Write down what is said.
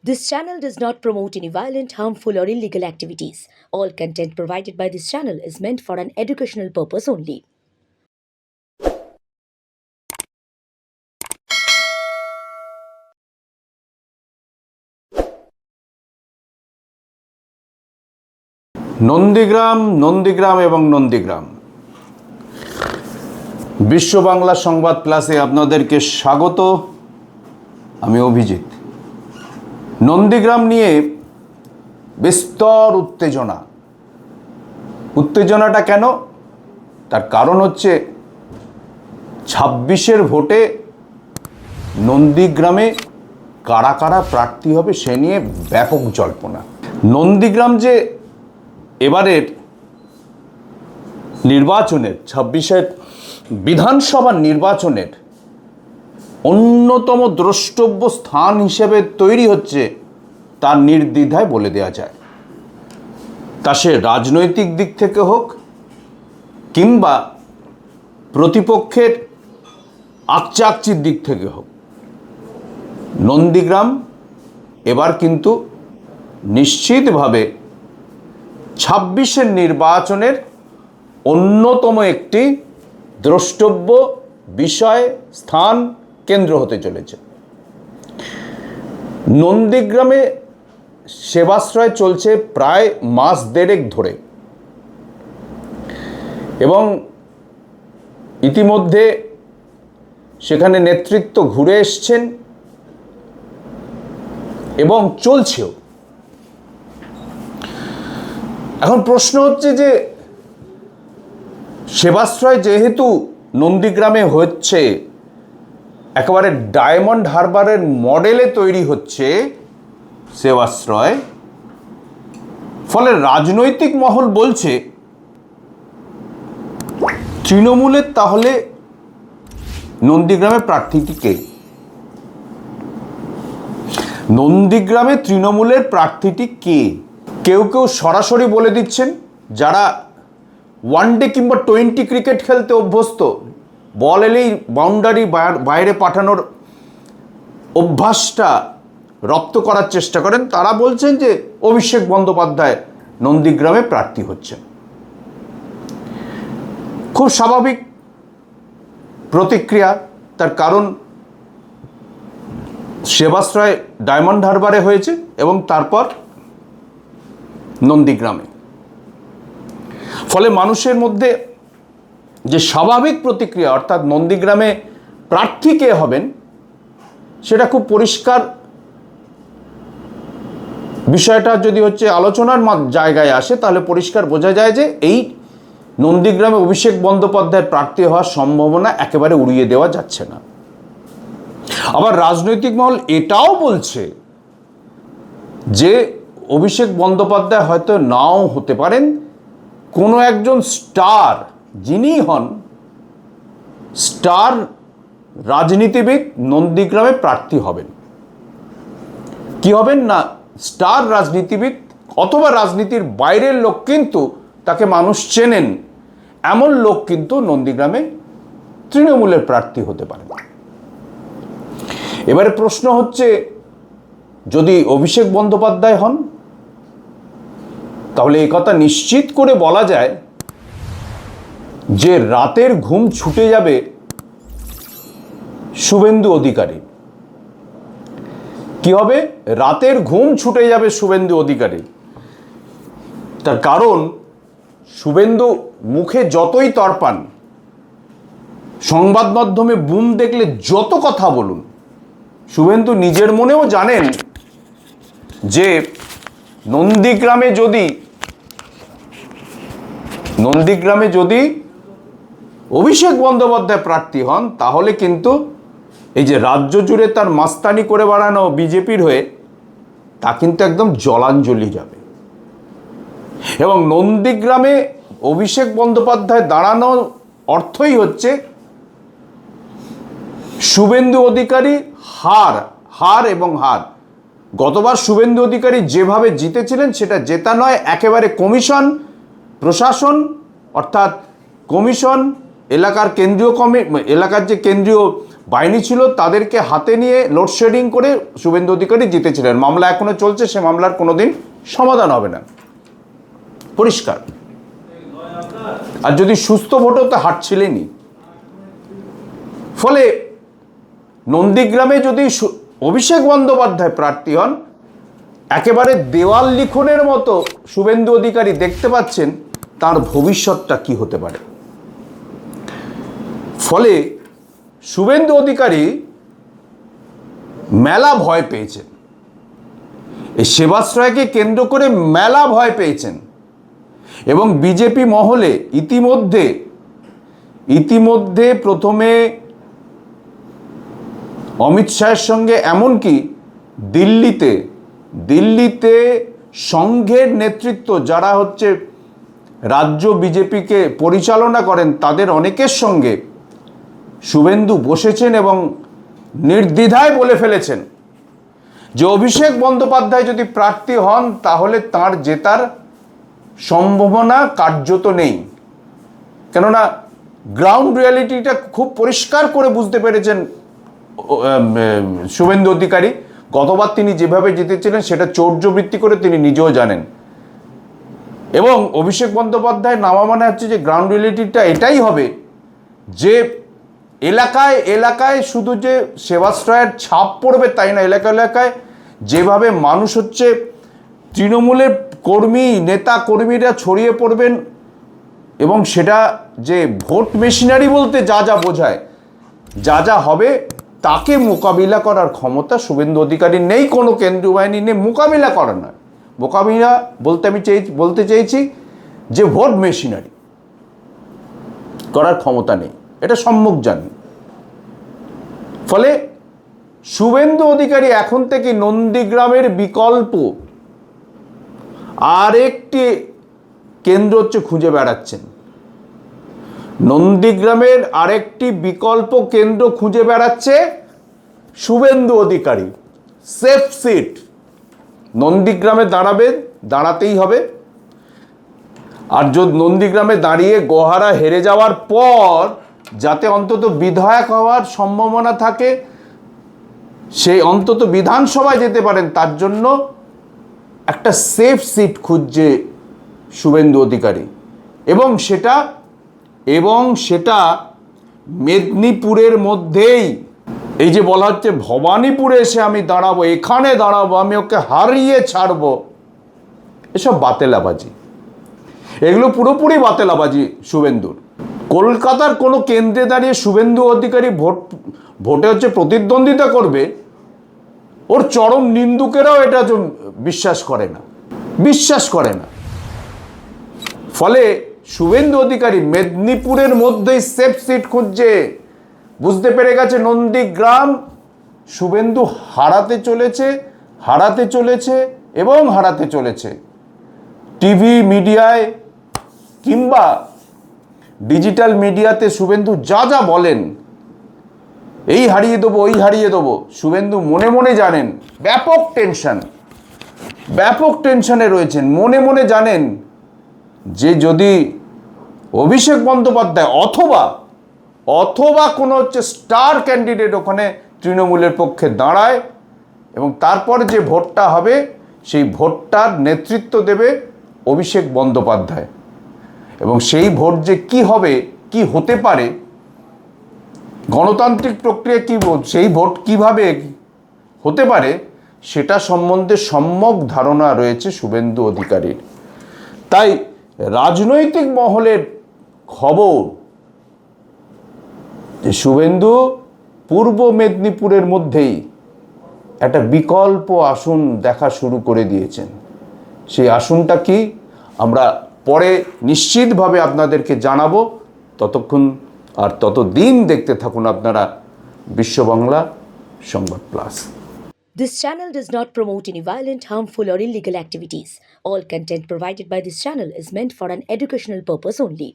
This channel does not promote any violent, harmful, or illegal activities. All content provided by this channel is meant for an educational purpose only. Nandigram এবং নন্দীগ্রাম বিশ্ব বাংলা সংবাদ প্লাসে আপনাদেরকে স্বাগত। আমি অভিজিৎ। নন্দীগ্রাম নিয়ে বিস্তর উত্তেজনাটা কেন? তার কারণ হচ্ছে 26-এর ভোটে নন্দীগ্রামে কারা কারা প্রার্থী হবে সে নিয়ে ব্যাপক জল্পনা। নন্দীগ্রাম যে এবারের নির্বাচনের 26-এর বিধানসভা নির্বাচনের অন্যতম দ্রষ্টব্য স্থান হিসেবে তৈরি হচ্ছে তার নির্দ্বিধায় বলে দেওয়া যায়। তা সে রাজনৈতিক দিক থেকে হোক কিংবা প্রতিপক্ষের আকচাকচির দিক থেকে হোক, নন্দীগ্রাম এবার কিন্তু নিশ্চিতভাবে 26-এর নির্বাচনের অন্যতম একটি দ্রষ্টব্য বিষয়, স্থান, কেন্দ্র হতে চলেছে। নন্দীগ্রামে সেবাশ্রয় চলছে প্রায় মাস দেড়েক ধরে এবং ইতিমধ্যে সেখানে নেতৃত্ব ঘুরে এসছেন এবং চলছেও। এখন প্রশ্ন হচ্ছে যে সেবাশ্রয় যেহেতু নন্দীগ্রামে হচ্ছে, একেবারে ডায়মন্ড হারবারের মডেলে তৈরি হচ্ছে সেবাশ্রয়, ফলে রাজনৈতিক মহল বলছে তৃণমূলের তাহলে নন্দীগ্রামে প্রার্থীটি কে? নন্দীগ্রামে তৃণমূলের প্রার্থীটি কে? কেউ কেউ সরাসরি বলে দিচ্ছেন, যারা ওয়ানডে কিংবা 20 ক্রিকেট খেলতে অভ্যস্ত, বল এলেই বাউন্ডারি বাইরে পাঠানোর অভ্যাসটা রপ্ত করার চেষ্টা করেন, তারা বলছেন যে অভিষেক বন্দ্যোপাধ্যায় নন্দীগ্রামে প্রার্থী হচ্ছেন। খুব স্বাভাবিক প্রতিক্রিয়া, তার কারণ সেবাশ্রয় ডায়মন্ড হারবারে হয়েছে এবং তারপর নন্দীগ্রামে। ফলে মানুষের মধ্যে যে স্বাভাবিক প্রতিক্রিয়া, অর্থাৎ নন্দীগ্রামে প্রার্থী কে হবেন সেটা খুব পরিষ্কার। বিষয়টা যদি হচ্ছে আলোচনার জায়গায় আসে তাহলে পরিষ্কার বোঝা যায় যে এই নন্দীগ্রামে অভিষেক বন্দ্যোপাধ্যায় প্রার্থী হওয়ার সম্ভাবনা একেবারে উড়িয়ে দেওয়া যাচ্ছে না। আবার রাজনৈতিক মহল এটাও বলছে যে অভিষেক বন্দ্যোপাধ্যায় হয়তো নাও হতে পারেন, কোনো একজন স্টার, যিনি হন স্টার রাজনীতিবিদ, নন্দীগ্রামে প্রার্থী হবেন। কি হবেন না, স্টার রাজনীতিবিদ অথবা রাজনীতির বাইরের লোক কিন্তু তাকে মানুষ চেনেন, এমন লোক কিন্তু নন্দীগ্রামে তৃণমূলের প্রার্থী হতে পারে। এবারে প্রশ্ন হচ্ছে, যদি অভিষেক বন্দ্যোপাধ্যায় হন তাহলে এই কথা নিশ্চিত করে বলা যায় যে রাতের ঘুম ছুটে যাবে শুভেন্দু অধিকারী। কি হবে? রাতের ঘুম ছুটে যাবে শুভেন্দু অধিকারী। তার কারণ শুভেন্দু মুখে যতই তর্পান, সংবাদ মাধ্যমে বুম দেখলে যত কথা বলুন, শুভেন্দু নিজের মনেও জানেন যে নন্দীগ্রামে যদি অভিষেক বন্দ্যোপাধ্যায় প্রার্থী হন তাহলে কিন্তু এই যে রাজ্য জুড়ে তার মাস্তানি করে বেড়ানো বিজেপির হয়ে, তা কিন্তু একদম জলাঞ্জলি যাবে। এবং নন্দীগ্রামে অভিষেক বন্দ্যোপাধ্যায় দাঁড়ানোর অর্থই হচ্ছে শুভেন্দু অধিকারী হার এবং হার। গতবার শুভেন্দু অধিকারী যেভাবে জিতেছিলেন সেটা জেতা নয়, একেবারে কমিশন প্রশাসন, অর্থাৎ কমিশন, এলাকার যে কেন্দ্রীয় বাহিনী ছিল, তাদেরকে হাতে নিয়ে লোডশেডিং করে শুভেন্দু অধিকারী জিতেছিলেন। মামলা এখনো চলছে, সে মামলার কোনোদিন সমাধান হবে না, পরিষ্কার। আর যদি সুস্থ ভোট হতো হাঁটছিলেনই। ফলে নন্দীগ্রামে যদি অভিষেক বন্দ্যোপাধ্যায় প্রার্থী হন, একেবারে দেওয়াল লিখনের মতো শুভেন্দু অধিকারী দেখতে পাচ্ছেন তার ভবিষ্যৎটা কি হতে পারে। ফলে শুভেন্দু অধিকারী মেলা ভয় পেয়েছেন, এই সেবাশ্রয়কে কেন্দ্র করে মেলা ভয় পেয়েছেন। এবং বিজেপি মহলে ইতিমধ্যে প্রথমে অমিত শাহের সঙ্গে, এমনকি দিল্লিতে সংঘের নেতৃত্ব যারা হচ্ছে রাজ্য বিজেপিকে পরিচালনা করেন, তাদের অনেকের সঙ্গে শুভেন্দু বসেছেন এবং নির্দ্বিধায় বলে ফেলেছেন যে অভিষেক বন্দ্যোপাধ্যায় যদি প্রার্থী হন তাহলে তার জেতার সম্ভাবনা কার্যত নেই। কেননা গ্রাউন্ড রিয়ালিটিটা খুব পরিষ্কার করে বুঝতে পেরেছেন শুভেন্দু অধিকারী। গতবার তিনি যেভাবে জিতেছিলেন সেটা চৌর্যবৃত্তি করে তিনি নিজেও জানেন। এবং অভিষেক বন্দ্যোপাধ্যায় নামা মানে হচ্ছে যে গ্রাউন্ড রিয়ালিটিটা এটাই হবে যে এলাকায় শুধু যে সেবাশ্রয়ের ছাপ পড়বে তাই না, এলাকায় যেভাবে মানুষ হচ্ছে তৃণমূলের নেতা কর্মীরা ছড়িয়ে পড়বেন, এবং সেটা যে ভোট মেশিনারি বলতে যা বোঝায়, যা হবে তাকে মোকাবিলা করার ক্ষমতা শুভেন্দু অধিকারীর নেই, কোনো কেন্দ্রীয় বাহিনী নেই মোকাবিলা করার নয়। মোকাবিলা বলতে চেয়েছি যে ভোট মেশিনারি করার ক্ষমতা নেই, এটা সম্মুখ জানেন। ফলে শুভেন্দু অধিকারী এখন থেকে নন্দীগ্রামের বিকল্প আরেকটি কেন্দ্র হচ্ছে খুঁজে বেড়াচ্ছেন। নন্দীগ্রামের আরেকটি বিকল্প কেন্দ্র খুঁজে বেড়াচ্ছে শুভেন্দু অধিকারী, সেফ সিট। নন্দীগ্রামে দাঁড়াতেই হবে। আর যদি নন্দীগ্রামে দাঁড়িয়ে গোহারা হেরে যাওয়ার পর যাতে অন্তত বিধায়ক হওয়ার সম্ভাবনা থাকে, সেই অন্তত বিধানসভায় যেতে পারেন, তার জন্য একটা সেফ সিট খুঁজছে শুভেন্দু অধিকারী। এবং সেটা মেদিনীপুরের মধ্যেই। এই যে বলা হচ্ছে ভবানীপুরে এসে আমি দাঁড়াবো, এখানে দাঁড়াবো, আমি ওকে হারিয়ে ছাড়বো, এসব বাতেলাবাজি, এগুলো পুরোপুরি বাতেলাবাজি শুভেন্দুর। কলকাতার কোনো কেন্দ্রে দাঁড়িয়ে শুভেন্দু অধিকারী ভোটে হচ্ছে প্রতিদ্বন্দ্বিতা করবে, ওর চরম নিন্দুকেরাও এটা বিশ্বাস করে না। ফলে শুভেন্দু অধিকারী মেদিনীপুরের মধ্যেই সেফ সিট খুঁজছে। বুঝতে পেরে গেছে নন্দীগ্রাম শুভেন্দু হারাতে চলেছে। টিভি মিডিয়ায় কিংবা ডিজিটাল মিডিয়াতে শুভেন্দু যা বলেন, এই হারিয়ে দেবো, ওই হারিয়ে দেবো, শুভেন্দু মনে মনে জানেন ব্যাপক টেনশনে রয়েছেন। মনে জানেন যে যদি অভিষেক বন্দ্যোপাধ্যায় অথবা কোনো হচ্ছে স্টার ক্যান্ডিডেট ওখানে তৃণমূলের পক্ষে দাঁড়ায়, এবং তারপর যে ভোটটা হবে সেই ভোটটার নেতৃত্ব দেবে অভিষেক বন্দ্যোপাধ্যায়। এবং সেই ভোট যে কি হতে পারে, গণতান্ত্রিক প্রক্রিয়া সেই ভোট কিভাবে হতে পারে, সেটা সম্বন্ধে সম্যক ধারণা রয়েছে শুভেন্দু অধিকারীর। তাই রাজনৈতিক মহলের খবর যে শুভেন্দু পূর্ব মেদিনীপুরের মধ্যেই একটা বিকল্প আসন দেখা শুরু করে দিয়েছেন। সেই আসনটা কি আমরা পরে নিশ্চিতভাবে আপনাদেরকে জানাবো। ততদিন দেখতে থাকুন আপনারা বিশ্ব বাংলা সংবাদ plus. This channel does not promote any violent, harmful, or illegal activities. All content provided by this channel is meant for an educational purpose only.